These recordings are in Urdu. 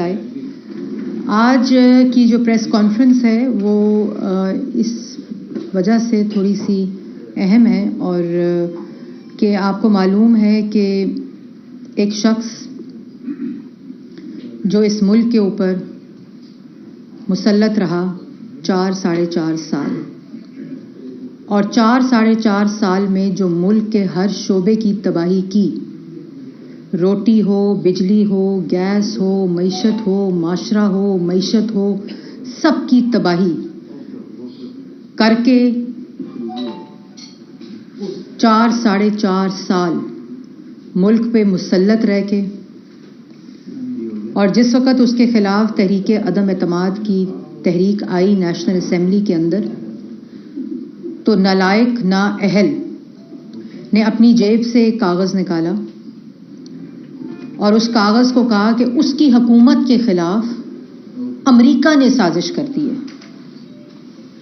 آئے. آج کی جو پریس کانفرنس ہے وہ اس وجہ سے تھوڑی سی اہم ہے اور کہ آپ کو معلوم ہے کہ ایک شخص جو اس ملک کے اوپر مسلط رہا 4.5 سال اور 4.5 سال میں جو ملک کے ہر شعبے کی تباہی کی، روٹی ہو، بجلی ہو، گیس ہو، معیشت ہو، معاشرہ ہو، معیشت ہو، سب کی تباہی کر کے 4.5 سال ملک پہ مسلط رہ کے، اور جس وقت اس کے خلاف تحریک عدم اعتماد کی تحریک آئی نیشنل اسمبلی کے اندر، تو نالائق نااہل نے اپنی جیب سے ایک کاغذ نکالا اور اس کاغذ کو کہا کہ اس کی حکومت کے خلاف امریکہ نے سازش کر دی ہے،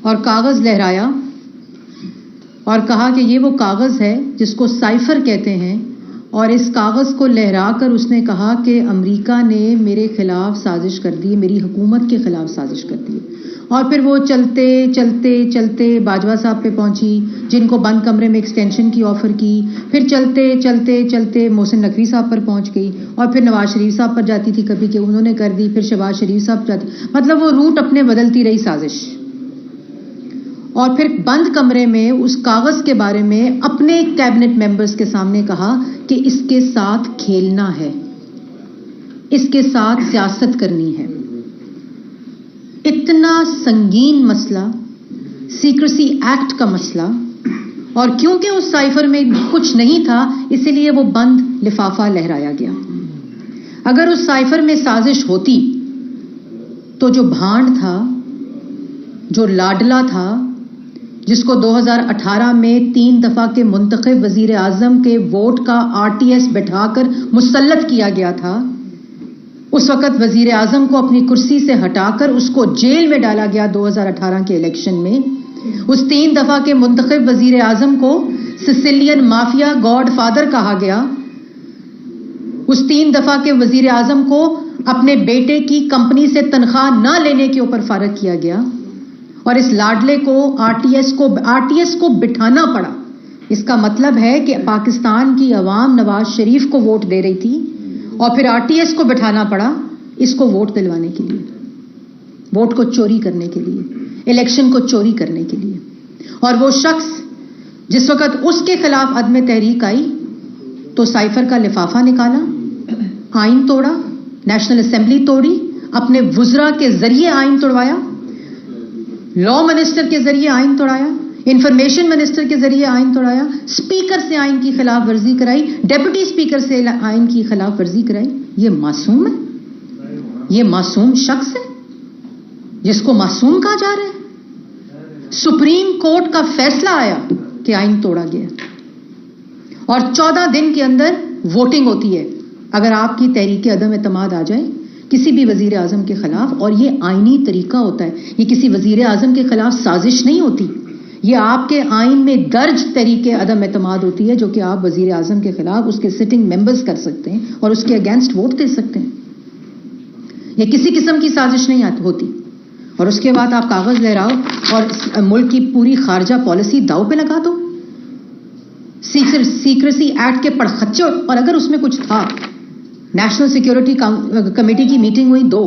اور کاغذ لہرایا اور کہا کہ یہ وہ کاغذ ہے جس کو سائفر کہتے ہیں، اور اس کاغذ کو لہرا کر اس نے کہا کہ امریکہ نے میرے خلاف سازش کر دی، میری حکومت کے خلاف سازش کر دی. اور پھر وہ چلتے چلتے چلتے باجوہ صاحب پہ پہنچی جن کو بند کمرے میں ایکسٹینشن کی آفر کی، پھر چلتے چلتے چلتے محسن نقوی صاحب پر پہنچ گئی، اور پھر نواز شریف صاحب پر جاتی تھی کبھی کہ انہوں نے کر دی، پھر شہباز شریف صاحب جاتی، مطلب وہ روٹ اپنے بدلتی رہی سازش. اور پھر بند کمرے میں اس کاغذ کے بارے میں اپنے کیبنٹ ممبرز کے سامنے کہا کہ اس کے ساتھ کھیلنا ہے، اس کے ساتھ سیاست کرنی ہے. اتنا سنگین مسئلہ، سیکریسی ایکٹ کا مسئلہ، اور کیونکہ اس سائفر میں کچھ نہیں تھا اسی لیے وہ بند لفافہ لہرایا گیا. اگر اس سائفر میں سازش ہوتی تو جو بھانڈ تھا، جو لاڈلا تھا، جس کو 2018 میں 3 دفعہ کے منتخب وزیر اعظم کے ووٹ کا RTS بٹھا کر مسلط کیا گیا تھا، اس وقت وزیر اعظم کو اپنی کرسی سے ہٹا کر اس کو جیل میں ڈالا گیا 2018 کے الیکشن میں. اس 3 دفعہ کے منتخب وزیر اعظم کو سسیلین مافیا گاڈ فادر کہا گیا. اس 3 دفعہ کے وزیر اعظم کو اپنے بیٹے کی کمپنی سے تنخواہ نہ لینے کے اوپر فارغ کیا گیا، اور اس لاڈلے کو RTS کو بٹھانا پڑا. اس کا مطلب ہے کہ پاکستان کی عوام نواز شریف کو ووٹ دے رہی تھی، اور پھر RTS کو بٹھانا پڑا اس کو ووٹ دلوانے کے لیے، ووٹ کو چوری کرنے کے لیے، الیکشن کو چوری کرنے کے لیے. اور وہ شخص جس وقت اس کے خلاف عدم تحریک آئی تو سائفر کا لفافہ نکالا، آئین توڑا، نیشنل اسمبلی توڑی، اپنے وزراء کے ذریعے آئین توڑوایا، لا منسٹر کے ذریعے آئین توڑایا، انفارمیشن منسٹر کے ذریعے آئین توڑایا، اسپیکر سے آئین کی خلاف ورزی کرائی، ڈیپٹی اسپیکر سے آئین کی خلاف ورزی کرائی. یہ معصوم ہے، یہ معصوم شخص ہے جس کو معصوم کہا جا رہا ہے. سپریم کورٹ کا فیصلہ آیا کہ آئین توڑا گیا، اور 14 دن کے اندر ووٹنگ ہوتی ہے اگر آپ کی تحریک عدم اعتماد آ جائے کسی بھی وزیر اعظم کے خلاف. اور یہ آئینی طریقہ ہوتا ہے، یہ کسی وزیر اعظم کے خلاف سازش نہیں ہوتی، یہ آپ کے آئین میں درج تحریک عدم اعتماد ہوتی ہے جو کہ آپ وزیر اعظم کے خلاف اس کے سٹنگ ممبرز کر سکتے ہیں اور اس کے اگینسٹ ووٹ دے سکتے ہیں. یہ کسی قسم کی سازش نہیں ہوتی. اور اس کے بعد آپ کاغذ لہراؤ اور ملک کی پوری خارجہ پالیسی داؤ پہ لگا دو. سیکریسی ایکٹ کے پڑخچے، اور اگر اس میں کچھ تھا، نیشنل سیکیورٹی کمیٹی کی میٹنگ ہوئی 2،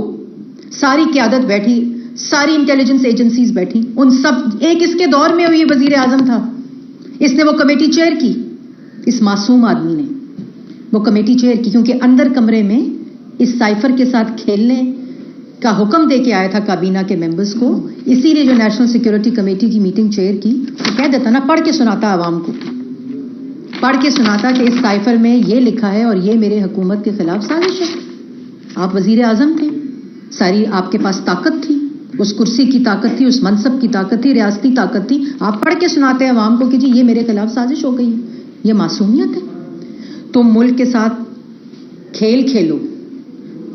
ساری قیادت بیٹھی، ساری انٹیلیجنس ایجنسیز بیٹھی، ان سب ایک اس کے دور میں ہوئی وزیر اعظم تھا، اس نے وہ کمیٹی چیئر کی. اس معصوم آدمی نے وہ کمیٹی چیئر کی کیونکہ اندر کمرے میں اس سائفر کے ساتھ کھیلنے کا حکم دے کے آیا تھا کابینہ کے ممبرز کو. اسی لیے جو نیشنل سیکیورٹی کمیٹی کی میٹنگ چیئر کی، وہ کہہ دیتا نا، پڑھ کے سناتا عوام کو، پڑھ کے سناتا کہ اس سائفر میں یہ لکھا ہے اور یہ میرے حکومت کے خلاف سازش ہے. آپ وزیر اعظم تھے، ساری آپ کے پاس طاقت تھی، اس کرسی کی طاقت تھی، اس منصب کی طاقت تھی، ریاستی طاقت تھی. آپ پڑھ کے سناتے ہیں عوام کو کہ جی یہ میرے خلاف سازش ہو گئی ہے. یہ معصومیت ہے. تم ملک کے ساتھ کھیل کھیلو،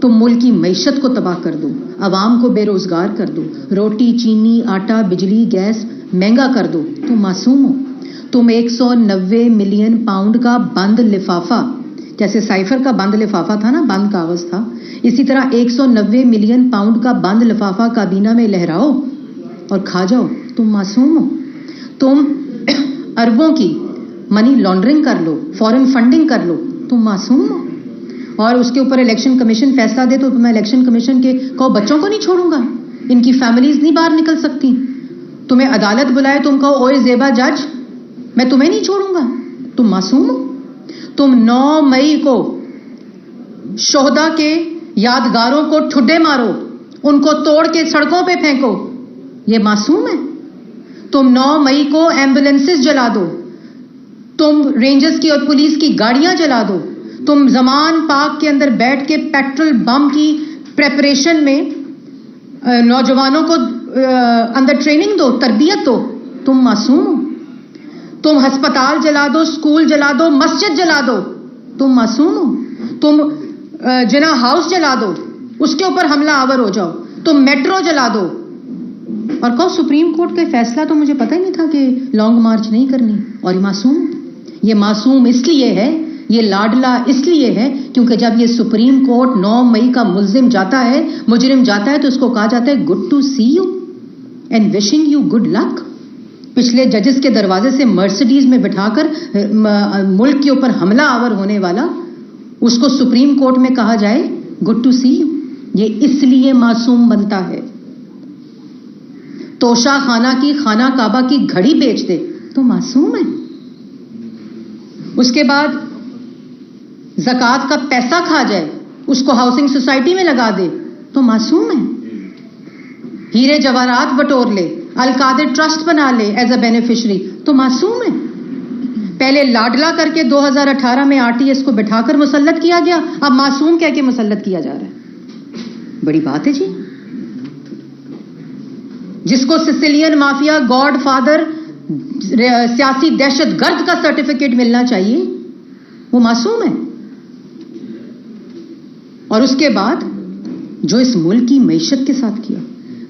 تم ملک کی معیشت کو تباہ کر دو، عوام کو بے روزگار کر دو، روٹی چینی آٹا بجلی گیس مہنگا کر دو. تم معصوم ہو. تم 190 ملین پاؤنڈ کا بند لفافہ جیسے سائفر کا بند لفافہ تھا نا, بند کاغذ تھا, اسی طرح 190 ملین پاؤنڈ کا بند لفافہ کابینہ میں لہراؤ اور کھا جاؤ. تم معصوم ہو. تم اربوں کی منی لانڈرنگ کر لو, فورن فنڈنگ کر لو, تم معصوم ہو. اور اس کے اوپر الیکشن کمیشن فیصلہ دے تو میں الیکشن کمیشن کے کہو بچوں کو نہیں چھوڑوں گا, ان کی فیملیز نہیں باہر نکل سکتی. تمہیں عدالت بلائے تم کہو اوئے زیبا جج میں تمہیں نہیں چھوڑوں گا, تم معصوم ہو. تم 9 مئی کو شہدا کے یادگاروں کو ٹھڈے مارو, ان کو توڑ کے سڑکوں پہ پھینکو, یہ معصوم ہے. تم 9 مئی کو ایمبولینسز جلا دو, تم رینجرز کی اور پولیس کی گاڑیاں جلا دو, تم زمان پارک کے اندر بیٹھ کے پیٹرول بم کی پریپریشن میں نوجوانوں کو اندر ٹریننگ دو, تربیت دو, تم معصوم ہو. تم ہسپتال جلا دو, اسکول جلا دو, مسجد جلا دو, تم معصوم ہو. تم جنا ہاؤس جلا دو, اس کے اوپر حملہ آور ہو جاؤ. تم میٹرو جلا دو اور کہو سپریم کورٹ کا فیصلہ تو مجھے پتہ ہی نہیں تھا کہ لانگ مارچ نہیں کرنی, اور یہ معصوم. یہ معصوم اس لیے ہے, یہ لاڈلا اس لیے ہے کیونکہ جب یہ سپریم کورٹ 9 مئی کا ملزم جاتا ہے, مجرم جاتا ہے, تو اس کو کہا جاتا ہے good to see you and wishing you good luck. پچھلے ججز کے دروازے سے مرسڈیز میں بٹھا کر ملک کے اوپر حملہ آور ہونے والا, اس کو سپریم کورٹ میں کہا جائے گڈ ٹو سی یو, یہ اس لیے معصوم بنتا ہے. توشہ خانہ کی خانہ کعبہ کی گھڑی بیچ دے تو معصوم ہے. اس کے بعد زکوٰۃ کا پیسہ کھا جائے, اس کو ہاؤسنگ سوسائٹی میں لگا دے تو معصوم ہے. ہیرے جواہرات بٹور لے, القادر ٹرسٹ بنا لے ایز اے بینیفیشری تو معصوم ہے. پہلے لاڈلا کر کے 2018 میں RTS کو بٹھا کر مسلط کیا گیا, اب معصوم کہہ کے مسلط کیا جا رہا ہے. بڑی بات ہے جی. جس کو سسیلین مافیا گاڈ فادر سیاسی دہشت گرد کا سرٹیفکیٹ ملنا چاہیے, وہ معصوم ہے. اور اس کے بعد جو اس ملک کی معیشت کے ساتھ کیا,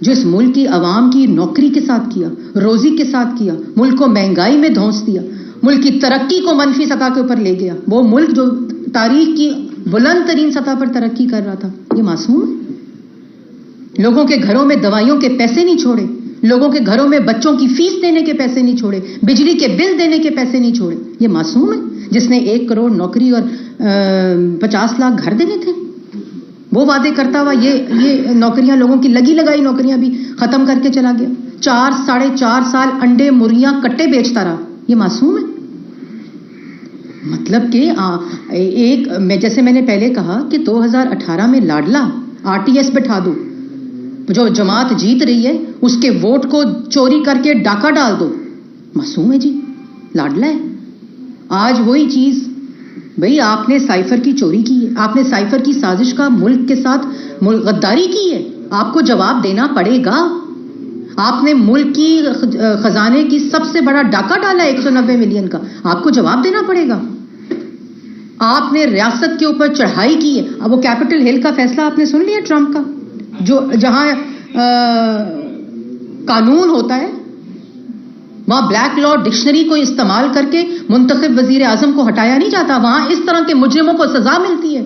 جو اس ملک کی عوام کی نوکری کے ساتھ کیا, روزی کے ساتھ کیا, ملک کو مہنگائی میں دھونس دیا, ملک کی ترقی کو منفی سطح کے اوپر لے گیا, وہ ملک جو تاریخ کی بلند ترین سطح پر ترقی کر رہا تھا, یہ معصوم ہے. لوگوں کے گھروں میں دوائیوں کے پیسے نہیں چھوڑے, لوگوں کے گھروں میں بچوں کی فیس دینے کے پیسے نہیں چھوڑے, بجلی کے بل دینے کے پیسے نہیں چھوڑے, یہ معصوم ہے. جس نے 1 کروڑ نوکری اور 50 لاکھ گھر دینے تھے, وہ وعدے کرتا ہوا یہ نوکریاں, لوگوں کی لگی لگائی نوکریاں بھی ختم کر کے چلا گیا. 4-4.5 سال انڈے مرغیاں کٹے بیچتا رہا, یہ معصوم ہے. مطلب کہ جیسے میں نے پہلے کہا کہ 2018 میں لاڈلا RTS بٹھا دو, جو جماعت جیت رہی ہے اس کے ووٹ کو چوری کر کے ڈاکہ ڈال دو, معصوم ہے جی, لاڈلا ہے. آج وہی چیز بھئی آپ نے سائفر کی چوری کی ہے, آپ نے سائفر کی سازش کا ملک کے ساتھ غداری کی ہے, آپ کو جواب دینا پڑے گا. آپ نے ملک کی خزانے کی سب سے بڑا ڈاکہ ڈالا 190 ملین کا, آپ کو جواب دینا پڑے گا. آپ نے ریاست کے اوپر چڑھائی کی ہے. اب وہ کیپٹل ہل کا فیصلہ آپ نے سن لیا ٹرمپ کا, جو جہاں قانون ہوتا ہے وہاں بلیک لا ڈکشنری کو استعمال کر کے منتخب وزیر اعظم کو ہٹایا نہیں جاتا, وہاں اس طرح کے مجرموں کو سزا ملتی ہے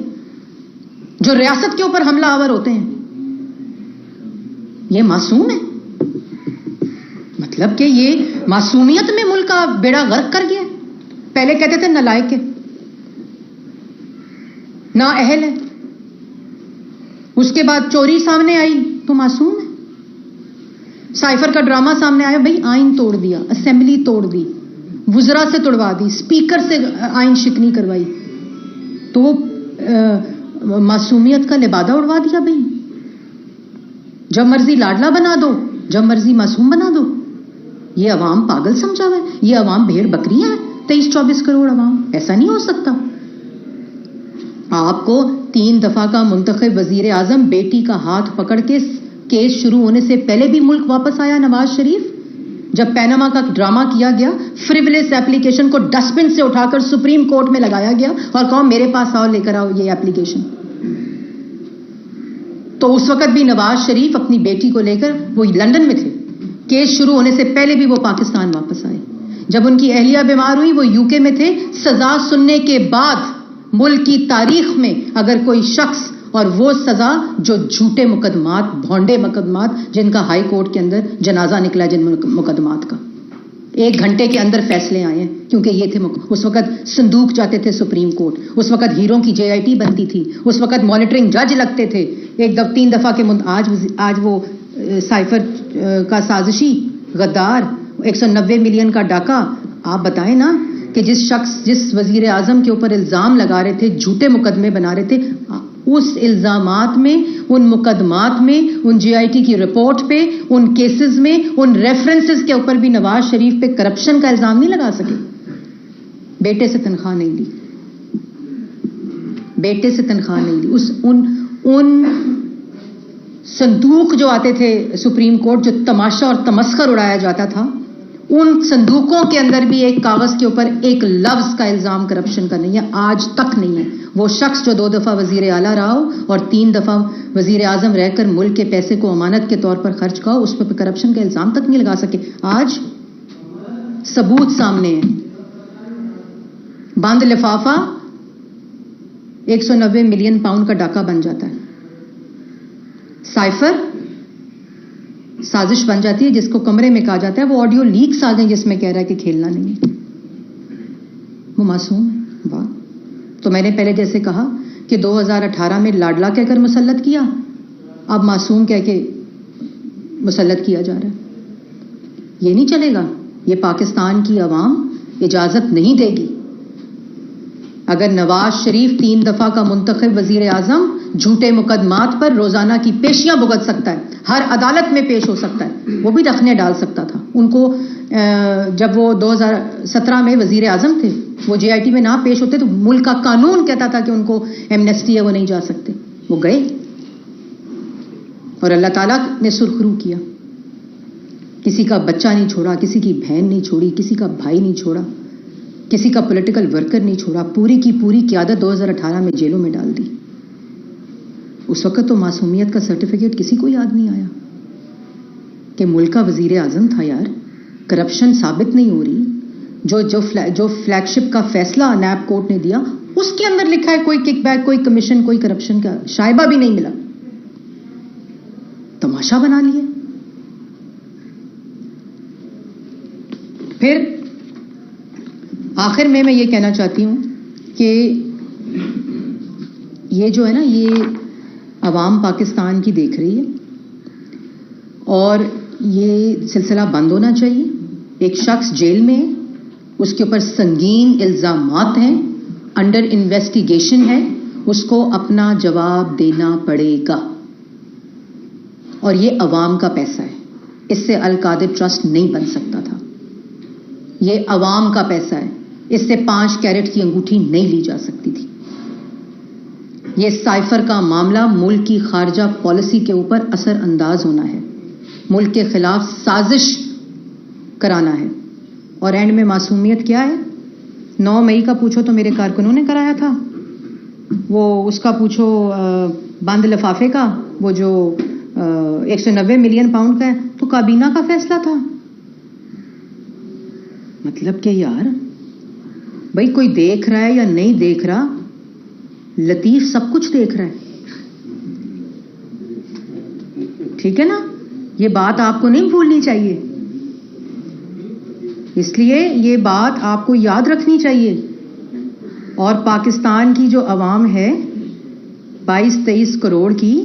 جو ریاست کے اوپر حملہ آور ہوتے ہیں. یہ معصوم ہے. مطلب کہ یہ معصومیت میں ملک کا بیڑا غرق کر گیا. پہلے کہتے تھے نالائق ہے, نااہل ہے, اس کے بعد چوری سامنے آئی تو معصوم ہے. سائفر کا ڈرامہ سامنے آیا, بھئی آئین توڑ دیا, اسمبلی توڑ دی, وزراء سے توڑوا دی, اسپیکر سے آئین شکنی کروائی, تو وہ معصومیت کا لبادہ اڑوا دیا. بھئی جب مرضی لاڈلا بنا دو, جب مرضی معصوم بنا دو. یہ عوام پاگل سمجھا ہوا ہے, یہ عوام بھیڑ بکریاں ہیں. 23-24 کروڑ عوام, ایسا نہیں ہو سکتا. آپ کو 3 دفعہ کا منتخب وزیر اعظم بیٹی کا ہاتھ پکڑ کے کیس شروع ہونے سے پہلے بھی ملک واپس آیا نواز شریف. جب پیناما کا ڈرامہ کیا گیا, فریولس ایپلیکیشن کو ڈسٹ بن سے اٹھا کر سپریم کورٹ میں لگایا گیا اور کہا میرے پاس آؤ, لے کر آؤ یہ ایپلیکیشن. تو اس وقت بھی نواز شریف اپنی بیٹی کو لے کر وہ لندن میں تھے. کیس شروع ہونے سے پہلے بھی وہ پاکستان واپس آئے. جب ان کی اہلیہ بیمار ہوئی وہ UK میں تھے. سزا سننے کے بعد ملک کی تاریخ میں اگر کوئی شخص اور وہ سزا جو جھوٹے مقدمات، بھونڈے مقدمات، جن کا ہائی کورٹ کے اندر جنازہ نکلا جن مقدمات کا، 1 گھنٹے کے اندر فیصلے آئے ہیں، کیونکہ یہ تھے اس وقت صندوق جاتے تھے سپریم کورٹ، اس وقت ہیروں کی JIT بنتی تھی، اس وقت مانیٹرنگ جج لگتے تھے، 3 دفعہ کے آج وہ سائفر کا سازشی غدار 190 ملین کا ڈاکہ. آپ بتائیں نا کہ جس وزیر اعظم کے اوپر الزام لگا رہے تھے، جھوٹے مقدمے بنا رہے تھے، اس الزامات میں، ان مقدمات میں، ان JIT کی رپورٹ پہ، ان کیسز میں، ان ریفرنسز کے اوپر بھی نواز شریف پہ کرپشن کا الزام نہیں لگا سکے. بیٹے سے تنخواہ نہیں لی، بیٹے سے تنخواہ نہیں لی. ان صندوق جو آتے تھے سپریم کورٹ، جو تماشا اور تمسخر اڑایا جاتا تھا، ان صندوقوں کے اندر بھی ایک کاغذ کے اوپر ایک لفظ کا الزام کرپشن کا نہیں ہے، آج تک نہیں ہے. وہ شخص جو 2 دفعہ وزیر اعلیٰ رہا ہو اور 3 دفعہ وزیر اعظم رہ کر ملک کے پیسے کو امانت کے طور پر خرچ کا ہو، اس پہ کرپشن کا الزام تک نہیں لگا سکے. آج ثبوت سامنے ہے. بند لفافہ 190 ملین پاؤنڈ کا ڈاکہ بن جاتا ہے. سائفر سازش بن جاتی ہے، جس کو کمرے میں کہا جاتا ہے. وہ آڈیو لیکس آ گئے جس میں کہہ رہا ہے کہ کھیلنا نہیں ہے. وہ معصوم ہے. واہ. تو میں نے پہلے جیسے کہا کہ 2018 میں لاڈلا کہہ کر مسلط کیا، اب معصوم کہہ کے مسلط کیا جا رہا ہے. یہ نہیں چلے گا. یہ پاکستان کی عوام اجازت نہیں دے گی. اگر نواز شریف 3 دفعہ کا منتخب وزیر اعظم جھوٹے مقدمات پر روزانہ کی پیشیاں بھگت سکتا ہے، ہر عدالت میں پیش ہو سکتا ہے، وہ بھی رکھنے ڈال سکتا تھا. ان کو جب وہ 2017 میں وزیر اعظم تھے، وہ JIT میں نہ پیش ہوتے تو ملک کا قانون کہتا تھا کہ ان کو ایمنیسٹی ہے، وہ نہیں جا سکتے. وہ گئے اور اللہ تعالیٰ نے سرخرو کیا. کسی کا بچہ نہیں چھوڑا، کسی کی بہن نہیں چھوڑی، کسی کا بھائی نہیں چھوڑا، کسی کا پولیٹیکل ورکر نہیں چھوڑا. پوری کی پوری قیادت 2018 میں جیلوں میں ڈال دی. اس وقت تو معصومیت کا سرٹیفکیٹ کسی کو یاد نہیں آیا کہ ملک کا وزیر اعظم تھا. یار کرپشن ثابت نہیں ہو رہی. جو فلیگ شپ کا فیصلہ نیب کورٹ نے دیا، اس کے اندر لکھا ہے کوئی کک بیک، کوئی کمیشن، کوئی کرپشن کا شائبہ بھی نہیں ملا. تماشا بنا لیے. پھر آخر میں یہ کہنا چاہتی ہوں کہ یہ جو ہے نا، یہ عوام پاکستان کی دیکھ رہی ہے اور یہ سلسلہ بند ہونا چاہیے. ایک شخص جیل میں ہے، اس کے اوپر سنگین الزامات ہیں، انڈر انویسٹیگیشن ہے، اس کو اپنا جواب دینا پڑے گا. اور یہ عوام کا پیسہ ہے. اس سے القادر ٹرسٹ نہیں بن سکتا تھا. یہ عوام کا پیسہ ہے. اس سے 5 کیرٹ کی انگوٹھی نہیں لی جا سکتی تھی. یہ سائفر کا معاملہ ملک کی خارجہ پالیسی کے اوپر اثر انداز ہونا ہے، ملک کے خلاف سازش کرانا ہے. اور اینڈ میں معصومیت کیا ہے؟ 9 مئی کا پوچھو تو میرے کارکنوں نے کرایا تھا. وہ اس کا پوچھو بند لفافے کا، وہ جو 190 ملین پاؤنڈ کا ہے، تو کابینہ کا فیصلہ تھا. مطلب کہ یار بھائی کوئی دیکھ رہا ہے یا نہیں دیکھ رہا، لطیف سب کچھ دیکھ رہا ہے. ٹھیک ہے نا؟ یہ بات آپ کو نہیں بھولنی چاہیے. اس لیے یہ بات آپ کو یاد رکھنی چاہیے. اور پاکستان کی جو عوام ہے 22-23 کروڑ کی،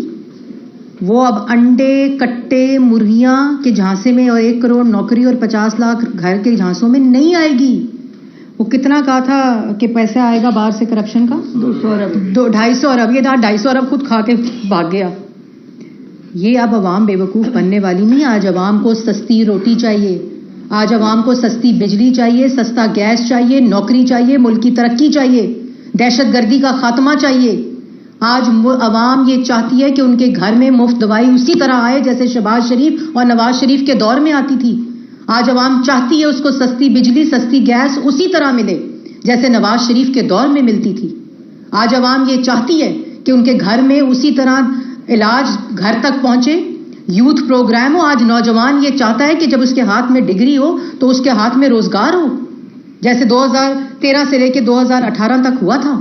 وہ اب انڈے، کٹے، مرغیاں کے جھانسے میں اور 1 کروڑ نوکری اور 50 لاکھ گھر کے جھانسوں میں نہیں آئے گی. وہ کتنا کہا تھا کہ پیسہ آئے گا باہر سے کرپشن کا؟ 200 ارب 250 ارب. یہ 250 ارب خود کھا کے بھاگ گیا. یہ اب عوام بے وقوف بننے والی نہیں. آج عوام کو سستی روٹی چاہیے، آج عوام کو سستی بجلی چاہیے، سستا گیس چاہیے، نوکری چاہیے، ملک کی ترقی چاہیے، دہشت گردی کا خاتمہ چاہیے. آج عوام یہ چاہتی ہے کہ ان کے گھر میں مفت دوائی اسی طرح آئے جیسے شہباز شریف اور نواز شریف کے دور میں آتی تھی. آج عوام چاہتی ہے اس کو سستی بجلی، سستی گیس اسی طرح ملے جیسے نواز شریف کے دور میں ملتی تھی. آج عوام یہ چاہتی ہے کہ ان کے گھر میں اسی طرح علاج گھر تک پہنچے، یوتھ پروگرام ہو. آج نوجوان یہ چاہتا ہے کہ جب اس کے ہاتھ میں ڈگری ہو تو اس کے ہاتھ میں روزگار ہو، جیسے 2013 سے لے کے 2018 تک ہوا تھا.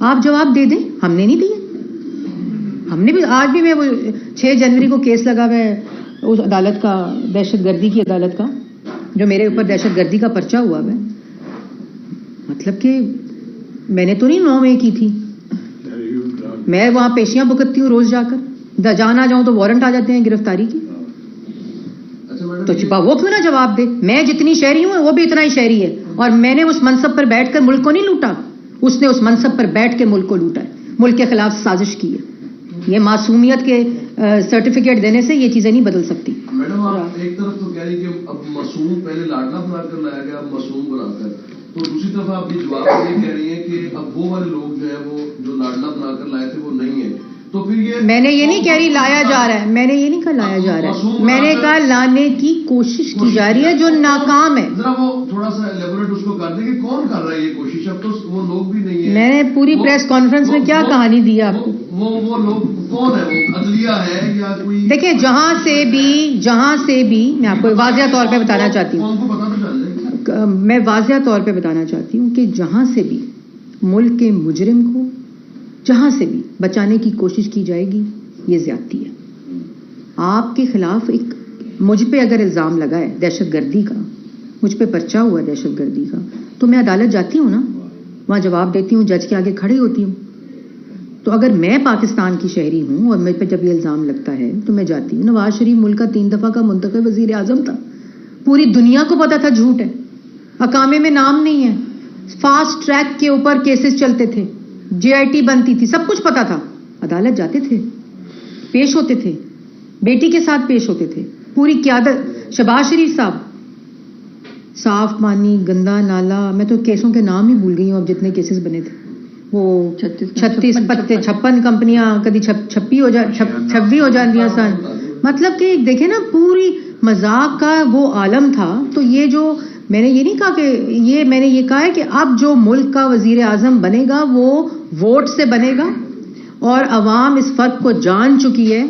آپ جواب دے دیں. ہم نے نہیں دیے. ہم نے بھی آج بھی میں وہ 6 جنوری کو کیس لگا ہوا ہے اس عدالت کا, دہشت گردی کی عدالت کا, جو میرے اوپر دہشت گردی کا پرچہ ہوا ہے. مطلب کہ میں نے تو نہیں 9 مئی کی تھی. میں وہاں پیشیاں بھگتتی ہوں روز جا کر. جانا جاؤں تو وارنٹ آ جاتے ہیں گرفتاری کی. تو چھپا وہ کیوں نہ جواب دے. میں جتنی شہری ہوں وہ بھی اتنا ہی شہری ہے, اور میں نے اس منصب پر بیٹھ کر ملک کو نہیں لوٹا. اس نے اس منصب پر بیٹھ کے ملک کو لوٹا ہے, ملک کے خلاف سازش کی ہے. یہ معصومیت کے سرٹیفکیٹ دینے سے یہ چیزیں نہیں بدل سکتی. میڈم آپ ایک طرف تو کہہ رہی کہ اب معصوم پہلے لاڈلا بنا کر لایا گیا, اب معصوم بنا کر, تو دوسری طرف آپ یہ جواب یہ کہہ رہی ہیں کہ اب وہ والے لوگ جو ہیں وہ جو لاڈلا بنا کر لائے تھے وہ نہیں ہیں. تو پھر یہ میں نے یہ نہیں کہہ رہی لایا جا رہا ہے, میں نے یہ نہیں کہا لایا جا رہا ہے, میں نے کہا لانے کی کوشش کی جا رہی ہے جو ناکام ہے. ذرا وہ تھوڑا سا ایلیبوریٹ اس کو کر دیں کہ کون کر رہا ہے یہ کوشش. اب تو وہ لوگ بھی نہیں ہیں. میں نے پوری پریس کانفرنس میں کیا کہانی دی آپ کو. وہ لوگ کون ہے, وہ عدلیہ ہے یا کوئی. دیکھیں جہاں سے بھی میں آپ کو واضح طور پہ بتانا چاہتی ہوں, میں واضح طور پہ بتانا چاہتی ہوں کہ جہاں سے بھی ملک کے مجرم کو جہاں سے بھی بچانے کی کوشش کی جائے گی یہ زیادتی ہے. آپ کے خلاف ایک مجھ پہ اگر الزام لگا ہے دہشت گردی کا, مجھ پہ پرچہ ہوا ہے دہشت گردی کا, تو میں عدالت جاتی ہوں نا, وہاں جواب دیتی ہوں, جج کے آگے کھڑی ہوتی ہوں. تو اگر میں پاکستان کی شہری ہوں اور مجھ پہ جب یہ الزام لگتا ہے تو میں جاتی ہوں. نواز شریف ملک کا 3 دفعہ کا منتخب وزیر اعظم تھا, پوری دنیا کو پتا تھا جھوٹ ہے, اقامے میں نام نہیں ہے, فاسٹ ٹریک کے اوپر کیسز چلتے تھے, JIT بنتی تھی, سب کچھ پتا تھا. عدالت جاتے تھے, پیش ہوتے تھے, بیٹی کے ساتھ پیش ہوتے تھے, پوری قیادت. شہباز شریف صاحب, صاف پانی, گندا نالا, میں تو کیسوں کے نام ہی بھول گئی ہوں اب جتنے کیسز بنے تھے. وہ 56 کمپنیاں کبھی 26 ہو جاندیاں سن. مطلب کہ دیکھیں نا پوری مذاق کا وہ عالم تھا. تو یہ جو میں نے یہ نہیں کہا کہ یہ, میں نے یہ کہا ہے کہ اب جو ملک کا وزیر اعظم بنے گا وہ ووٹ سے بنے گا, اور عوام اس فرق کو جان چکی ہے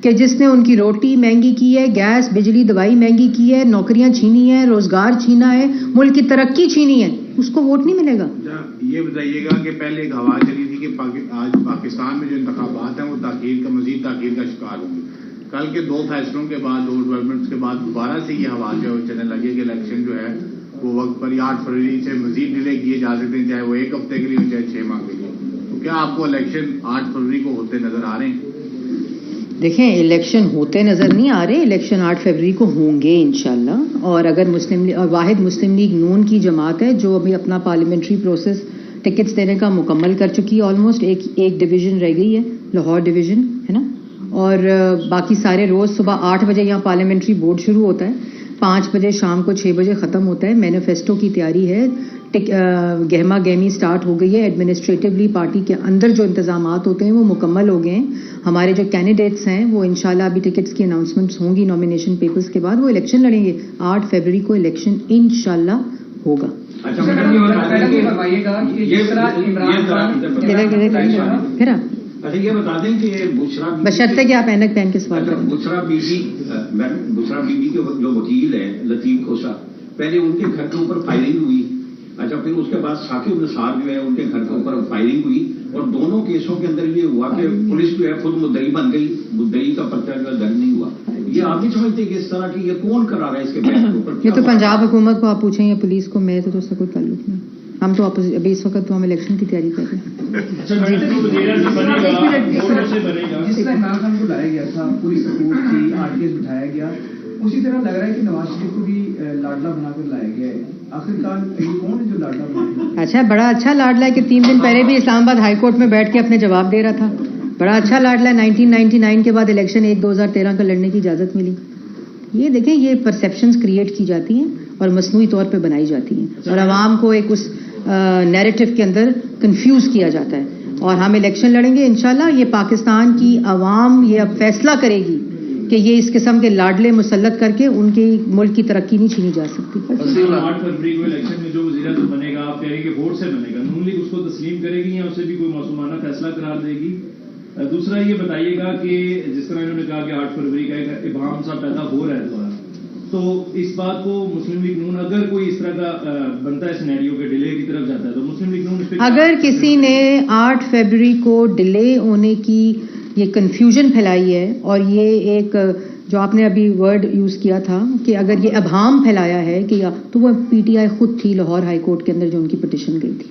کہ جس نے ان کی روٹی مہنگی کی ہے, گیس بجلی دوائی مہنگی کی ہے, نوکریاں چھینی ہیں, روزگار چھینا ہے, ملک کی ترقی چھینی ہے, اس کو ووٹ نہیں ملے گا. یہ بتائیے گا کہ پہلے ایک ہوا چلی تھی کہ آج پاکستان میں جو انتخابات ہیں وہ تاخیر کا, مزید تاخیر کا شکار ہوں گے. کل کے 2 فیصلوں کے بعد, 2 ڈیولپمنٹس کے بعد دوبارہ سے یہ ہوا جو چلنے لگے کہ الیکشن جو ہے وہ وقت پر 8 فروری سے مزید ڈیلے کیے جا سکتے ہیں, چاہے وہ 1 ہفتے کے لیے ہو چاہے 6 ماہ کے لیے. تو کیا آپ کو الیکشن 8 فروری کو ہوتے نظر آ رہے ہیں؟ دیکھیں الیکشن ہوتے نظر نہیں آ رہے, الیکشن 8 فروری کو ہوں گے انشاءاللہ. اور اگر واحد مسلم لیگ نون کی جماعت ہے جو ابھی اپنا پارلیمنٹری پروسیس ٹکٹس دینے کا مکمل کر چکی ہے, آلموسٹ ایک ڈویژن رہ گئی ہے, لاہور ڈویژن ہے نا, اور باقی سارے روز صبح 8 بجے یہاں پارلیمنٹری بورڈ شروع ہوتا ہے, 5 بجے شام کو 6 بجے ختم ہوتا ہے. مینیفیسٹو کی تیاری ہے, گہما گہمی سٹارٹ ہو گئی ہے. ایڈمنسٹریٹولی پارٹی کے اندر جو انتظامات ہوتے ہیں وہ مکمل ہو گئے ہیں. ہمارے جو کینڈیڈیٹس ہیں وہ انشاءاللہ ابھی ٹکٹس کی اناؤنسمنٹس ہوں گی نامینیشن پیپرز کے بعد, وہ الیکشن لڑیں گے. 8 فروری کو الیکشن انشاءاللہ ہوگا. اچھا میڈم یہ فرمائیے گا کہ جس طرح عمران خان پھر اچھا یہ بتا دیں کہ بشرطے کہ آپ اینک پہن کے سوال کریں. بسرا بی بی کے جو وکیل ہیں لطیف کھوسا, پہلے ان کے گھر کے اوپر فائرنگ ہوئی. اچھا پھر اس کے بعد ثاقب نثار جو ہے ان کے گھر کے اوپر فائرنگ ہوئی, اور دونوں کیسوں کے اندر یہ ہوا کہ پولیس جو ہے خود مدعی بن گئی, مدعی کا پرچہ جو ہے درج نہیں ہوا. یہ آپ نہیں سمجھتے کہ اس طرح کی یہ کون کرا رہا ہے اس کے اوپر؟ یہ تو پنجاب حکومت کو آپ پوچھیں یا پولیس کو, میں تو اس سے کوئی تعلق نہیں. ہم تو ابھی اس وقت تو ہم الیکشن کی تیاری کر رہے ہیں. جس طرح عمران خان کو لایا گیا تھا, پوری سپورٹ تھی, آرٹیز بٹھایا گیا, اسی طرح لگ رہا ہے کہ نواز شریف کو بھی لاڈلا بنا کر لایا گیا ہے. آخرکار یہ کون ہے جو لاڈلا بنا؟ اچھا, بڑا اچھا لاڈلا ہے کہ 3 دن پہلے بھی اسلام آباد ہائی کورٹ میں بیٹھ کے اپنے جواب دے رہا تھا. بڑا اچھا لاڈلا ہے. 1999 کے بعد الیکشن 2013 کا لڑنے کی اجازت ملی. یہ دیکھیں یہ پرسیپشنز کریٹ کی جاتی ہیں اور مصنوعی طور پہ بنائی جاتی ہیں, اور عوام کو ایک اس نیریٹو کے اندر کنفیوز کیا جاتا ہے. اور ہم الیکشن لڑیں گے انشاءاللہ. یہ پاکستان کی عوام یہ اب فیصلہ کرے گی کہ یہ اس قسم کے لاڈلے مسلط کر کے ان کے ملک کی ترقی نہیں چھینی جا سکتی. 8 فروری کو الیکشن میں جو وزیر اعظم بنے گا, آپ کہہ رہے ہیں کہ ووٹ سے بنے گا, نون لیگ اس کو تسلیم کرے گی یا اسے بھی کوئی معصومانہ فیصلہ قرار دے گی؟ دوسرا یہ بتائیے گا کہ جس طرح انہوں نے کہا کہ 8 فروری کا ایک ابہام سا پیدا ہو رہا ہے دوبارہ, تو اس بات کو مسلم لیگ نون اگر کوئی اس طرح کا بنتا ہے سینیریو کے ڈیلے کی طرف جاتا ہے تو مسلم لیگ نون اس پہ اگر کسی نے 8 فروری کو ڈیلے ہونے کی یہ کنفیوژن پھیلائی ہے اور یہ ایک جو آپ نے ابھی ورڈ یوز کیا تھا کہ اگر یہ ابہام پھیلایا ہے کہ تو وہ پی ٹی آئی خود تھی لاہور ہائی کورٹ کے اندر جو ان کی پٹیشن گئی تھی.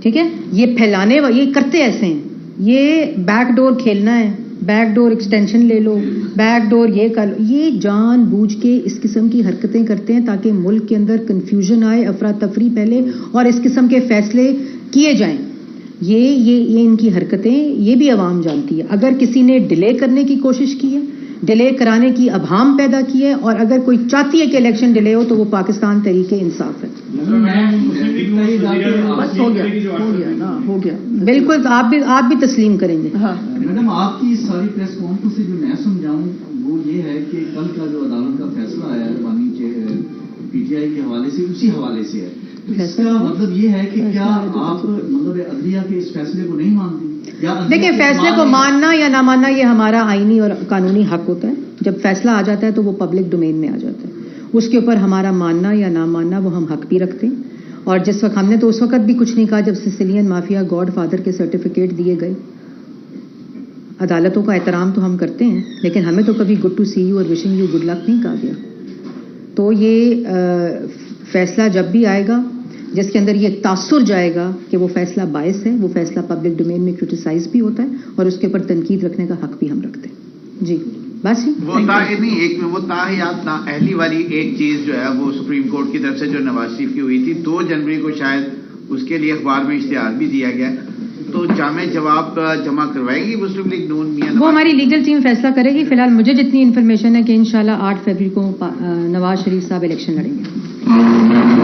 ٹھیک ہے, یہ پھیلانے یہ کرتے ایسے ہیں, یہ بیک ڈور کھیلنا ہے, بیک ڈور ایکسٹینشن لے لو, بیک ڈور یہ کر لو, یہ جان بوجھ کے اس قسم کی حرکتیں کرتے ہیں تاکہ ملک کے اندر کنفیوژن آئے, افراتفری پھیلے اور اس قسم کے فیصلے کیے جائیں. یہ ان کی حرکتیں یہ بھی عوام جانتی ہے. اگر کسی نے ڈیلے کرنے کی کوشش کی ہے, ڈیلے کرانے کی ابہام پیدا کی ہے, اور اگر کوئی چاہتی ہے کہ الیکشن ڈیلے ہو تو وہ پاکستان تحریک انصاف ہے. بس ہو گیا بالکل. آپ بھی تسلیم کریں گے. میڈم آپ کی ساری پریس کانفرنس سے جو میں سمجھاؤں وہ یہ ہے کہ کل کا جو عدالت کا فیصلہ آیا ہے بانی پی ٹی آئی کے حوالے سے اسی حوالے سے ہے, اس کا مطلب یہ ہے کہ کیا آپ مطلب عدلیہ کے اس فیصلے کو نہیں مانتے؟ دیکھیں, فیصلے کو ماننا یا نہ ماننا یہ ہمارا آئینی اور قانونی حق ہوتا ہے. جب فیصلہ آ جاتا ہے تو وہ پبلک ڈومین میں آ جاتا ہے. اس کے اوپر ہمارا ماننا یا نہ ماننا وہ ہم حق بھی رکھتے ہیں. اور جس وقت ہم نے تو اس وقت بھی کچھ نہیں کہا جب سسیلین مافیا گاڈ فادر کے سرٹیفکیٹ دیے گئے. عدالتوں کا احترام تو ہم کرتے ہیں, لیکن ہمیں تو کبھی گڈ ٹو سی یو اور وشنگ یو گڈ لک نہیں کہا گیا. تو یہ فیصلہ جب بھی آئے گا جس کے اندر یہ تاثر جائے گا کہ وہ فیصلہ باعث ہے, وہ فیصلہ پبلک ڈومین میں کرٹیسائز بھی ہوتا ہے اور اس کے اوپر تنقید رکھنے کا حق بھی ہم رکھتے ہیں. جی بس وہ تاحیات نااہلی والی ایک چیز جو ہے وہ سپریم کورٹ کی طرف سے جو نواز شریف کی ہوئی تھی 2 جنوری کو شاید اس کے لیے اخبار میں اشتہار بھی دیا گیا, تو جامع جواب جمع کروائے گی مسلم لیگ نون میاں؟ وہ ہماری لیگل ٹیم فیصلہ کرے گی. فی الحال مجھے جتنی انفارمیشن ہے کہ انشاءاللہ 8 فروری کو نواز شریف صاحب الیکشن لڑیں گے.